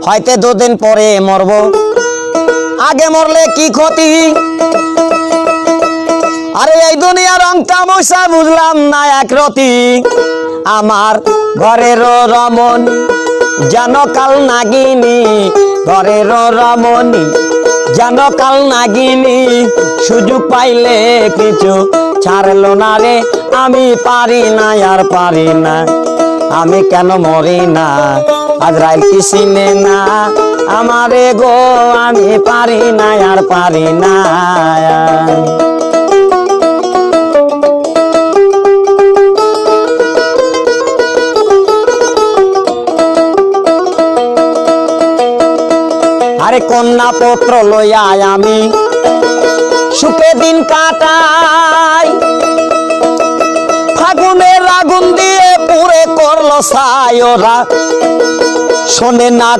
হয়তো দুদিন পরে মরব, আগে মরলে কি ক্ষতি। আরে এই দুনিয়ার রং তামাশা বুঝলাম না এক রতি। আমার ঘরের রমণী যেন কাল নাগিনী, ঘরের রমণী যেন কাল নাগিনী। সুযোগ পাইলে কিছু ছাড়লো না রে, আমি পারি না আর পারি না। আমি কেন মরি না আজরাইল কি চিনে না আমারে গো, আমি পারি না আর পারি না। আরে কন্যা পত্র লইয়া আমি সুখে দিন কাটাই, ফাগুনের আগুন দিয়ে পুরে করলো ছাই, ওরা শোনে না।